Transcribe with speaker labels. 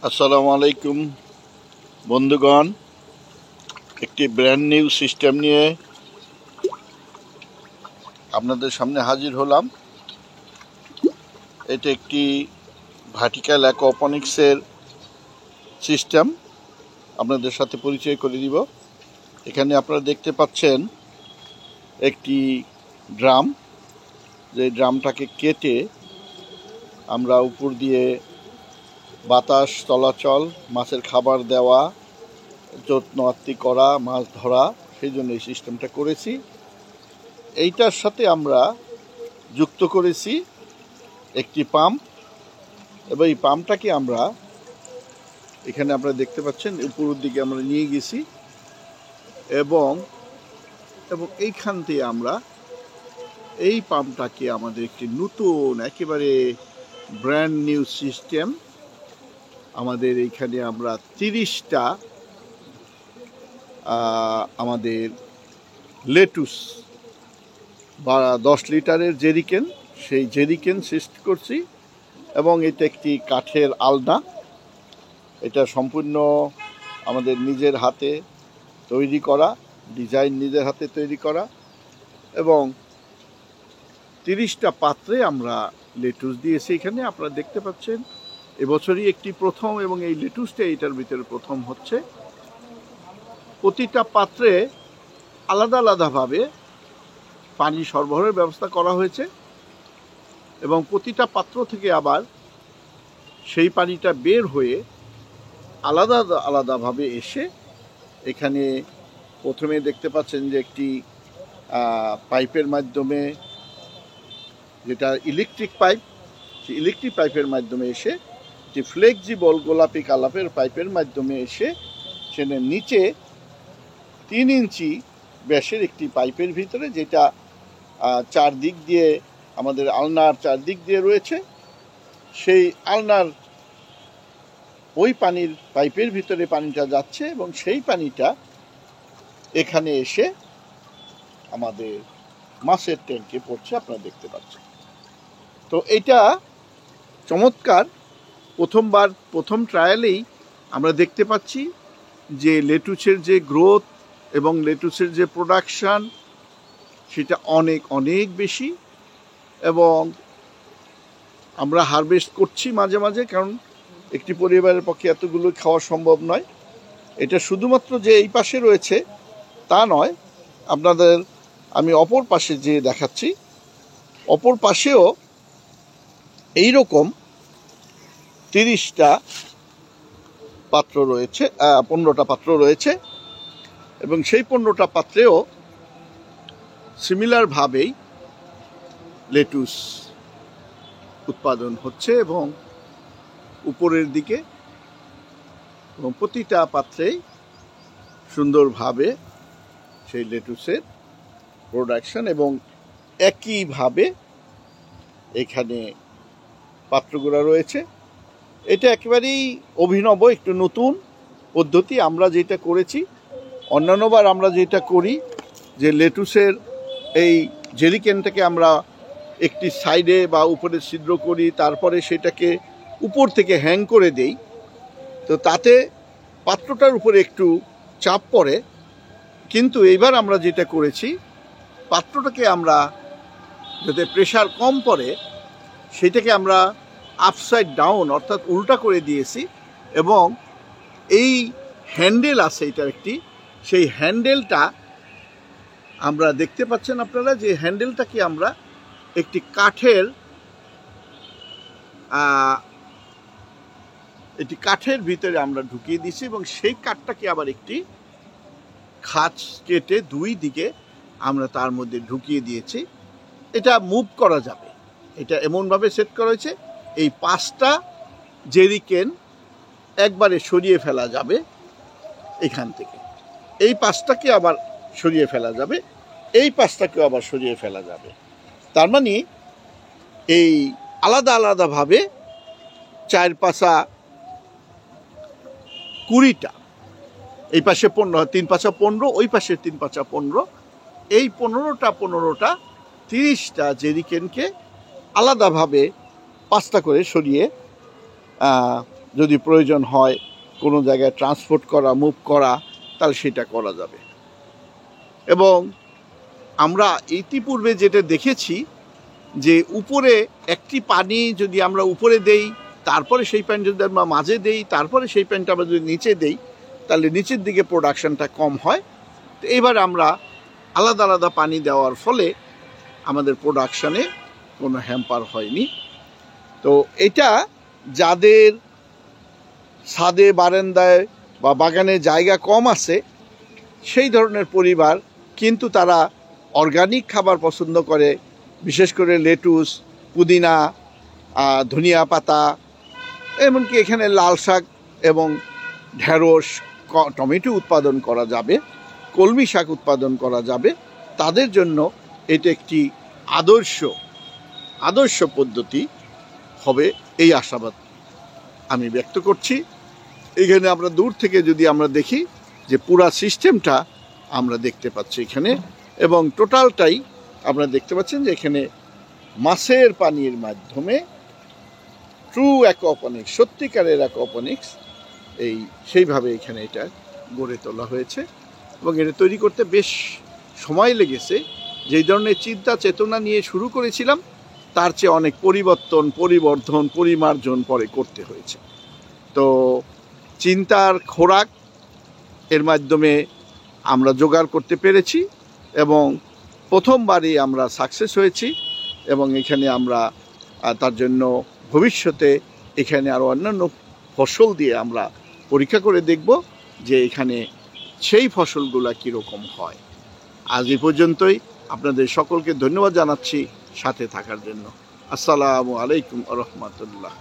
Speaker 1: আসসালামু আলাইকুম বন্ধুগণ, একটি ব্র্যান্ড নিউ সিস্টেম নিয়ে আপনাদের সামনে হাজির হলাম। এটা একটি ভার্টিক্যাল অ্যাকোপনিক্সের সিস্টেম, আপনাদের সাথে পরিচয় করে দিব। এখানে আপনারা দেখতে পাচ্ছেন একটি ড্রাম, যে ড্রামটাকে কেটে আমরা উপর দিয়ে বাতাস চলাচল, মাছের খাবার দেওয়া, যত্ন আত্তি করা, মাছ ধরা, সেই জন্য এই সিস্টেমটা করেছি। এইটার সাথে আমরা যুক্ত করেছি একটি পাম্প, এবং এই পাম্পটাকে আমরা এখানে আপনারা দেখতে পাচ্ছেন উপরের দিকে আমরা নিয়ে গেছি, এবং এইখান থেকে আমরা এই পাম্পটাকে আমাদের একটি নতুন একেবারে ব্র্যান্ড নিউ সিস্টেম, আমাদের এইখানে আমরা 30টা আমাদের লেটুস বা 10 লিটারের জেরিকেন, সেই জেরিকেন সিস্ট করছি। এবং এটা একটি কাঠের আলনা, এটা সম্পূর্ণ আমাদের নিজের হাতে তৈরি করা, ডিজাইন নিজের হাতে তৈরি করা, এবং 30টা পাত্রে আমরা লেটুস দিয়েছি। এখানে আপনারা দেখতে পাচ্ছেন এবছরই একটি প্রথম, এবং এই লেটুসটা এইটার ভিতরে প্রথম হচ্ছে। প্রতিটা পাত্রে আলাদা আলাদাভাবে পানি সরবরাহের ব্যবস্থা করা হয়েছে, এবং প্রতিটা পাত্র থেকে আবার সেই পানিটা বের হয়ে আলাদা আলাদাভাবে এসে এখানে প্রথমে দেখতে পাচ্ছেন যে একটি পাইপের মাধ্যমে, যেটা ইলেকট্রিক পাইপ, সেই ইলেকট্রিক পাইপের মাধ্যমে এসে, যে ফ্লেক্সিবল গোলাপি কালাপের পাইপের মাধ্যমে এসে সেখানে নিচে 3 ইঞ্চি ব্যাসের একটি পাইপের ভিতরে, যেটা চারদিক দিয়ে আমাদের আলনার চারদিক দিয়ে রয়েছে, সেই আলনার ওই পানির পাইপের ভিতরে পানিটা যাচ্ছে, এবং সেই পানিটা এখানে এসে আমাদের মাছের ট্যাঙ্কে পড়ছে, আপনারা দেখতে পাচ্ছেন। তো এটা চমৎকার। প্রথম ট্রায়ালেই আমরা দেখতে পাচ্ছি যে লেটুসের যে গ্রোথ এবং লেটুসের যে প্রোডাকশান, সেটা অনেক অনেক বেশি, এবং আমরা হারভেস্ট করছি মাঝে মাঝে, কারণ একটি পরিবারের পক্ষে এতগুলো খাওয়া সম্ভব নয়। এটা শুধুমাত্র যে এই পাশে রয়েছে তা নয়, আপনাদের আমি অপর পাশে যে দেখাচ্ছি, অপর পাশেও এই রকম 30টা পাত্র রয়েছে, 15টা পাত্র রয়েছে, এবং সেই 15টা পাত্রেও সিমিলারভাবেই লেটুস উৎপাদন হচ্ছে, এবং উপরের দিকে, এবং প্রতিটা পাত্রেই সুন্দরভাবে সেই লেটুসের প্রোডাকশন, এবং একইভাবে এখানে পাত্রগুলো রয়েছে। এটা একেবারেই অভিনব, একটু নতুন পদ্ধতি। আমরা যেটা করেছি, অন্যান্যবার আমরা যেটা করি, যে লেটুসের এই জেরিকেনটাকে আমরা একটি সাইডে বা উপরে ছিদ্র করি, তারপরে সেটাকে উপর থেকে হ্যাং করে দেই, তো তাতে পাত্রটার উপরে একটু চাপ পড়ে। কিন্তু এইবার আমরা যেটা করেছি, পাত্রটাকে আমরা যাতে প্রেশার কম পড়ে, সেটাকে আমরা আপসাইড ডাউন অর্থাৎ উল্টা করে দিয়েছি, এবং এই হ্যান্ডেল আছে এটার একটি, সেই হ্যান্ডেলটা আমরা দেখতে পাচ্ছেন আপনারা, যে হ্যান্ডেলটাকে আমরা একটি কাঠের ভিতরে আমরা ঢুকিয়ে দিয়েছি, এবং সেই কাঠটাকে আবার একটি খাঁজ কেটে 2 দিকে আমরা তার মধ্যে ঢুকিয়ে দিয়েছি। এটা মুভ করা যাবে, এটা এমনভাবে সেট করা হয়েছে, এই 5টা জেরিকেন একবারে সরিয়ে ফেলা যাবে এখান থেকে, এই 5টাকে আবার সরিয়ে ফেলা যাবে, এই 5টাকেও আবার সরিয়ে ফেলা যাবে। তার মানে এই আলাদা আলাদাভাবে 4 পাশা 20টা, এই পাশে 15, 3 পাশা 15, ওই পাশে 3 পাশা 15, এই 15টা 30টা জেরিকেনকে আলাদাভাবে 5টা করে সরিয়ে যদি প্রয়োজন হয় কোনো জায়গায় ট্রান্সপোর্ট করা, মুভ করা, তাহলে সেটা করা যাবে। এবং আমরা ইতিপূর্বে যেটা দেখেছি যে উপরে একটি পানি যদি আমরা উপরে দেই, তারপরে সেই পানি যদি আমরা মাঝে দেই, তারপরে সেই পানিটা আমরা যদি নিচে দেই, তাহলে নিচের দিকে প্রোডাকশনটা কম হয়। তো এবার আমরা আলাদা আলাদা পানি দেওয়ার ফলে আমাদের প্রোডাকশানে কোনো হ্যাম্পার হয়নি। তো এটা যাদের ছাদে, বারান্দায় বা বাগানে জায়গা কম আছে সেই ধরনের পরিবার, কিন্তু তারা অর্গানিক খাবার পছন্দ করে, বিশেষ করে লেটুস, পুদিনা, ধনিয়া পাতা, এমনকি এখানে লাল শাক এবং ঢেঁড়স, টমেটো উৎপাদন করা যাবে, কলমি শাক উৎপাদন করা যাবে। তাদের জন্য এটা একটি আদর্শ পদ্ধতি হবে, এই আশাবাদ আমি ব্যক্ত করছি। এখানে আমরা দূর থেকে যদি আমরা দেখি যে পুরা সিস্টেমটা আমরা দেখতে পাচ্ছি এখানে, এবং টোটালটাই আপনারা দেখতে পাচ্ছেন যে এখানে মাছের পানির মাধ্যমে ট্রু অ্যাকোপনিক্স, সত্যিকারের অ্যাকোপনিক্স, সেইভাবে এখানে এটা গড়ে তোলা হয়েছে। এবং এটা তৈরি করতে বেশ সময় লেগেছে। যেই ধরনের চিন্তা চেতনা নিয়ে শুরু করেছিলাম তার চেয়ে অনেক পরিবর্ধন, পরিমার্জন পরে করতে হয়েছে। তো চিন্তার খোরাক এর মাধ্যমে আমরা জোগাড় করতে পেরেছি এবং প্রথমবারই আমরা সাকসেস হয়েছি। এবং এখানে আমরা তার জন্য ভবিষ্যতে এখানে আরও অন্যান্য ফসল দিয়ে আমরা পরীক্ষা করে দেখব যে এখানে সেই ফসলগুলো কীরকম হয়। আজ এই পর্যন্তই। আপনাদের সকলকে ধন্যবাদ জানাচ্ছি সাথে থাকার জন্য। আসসালামু আলাইকুম ওয়া রাহমাতুল্লাহ।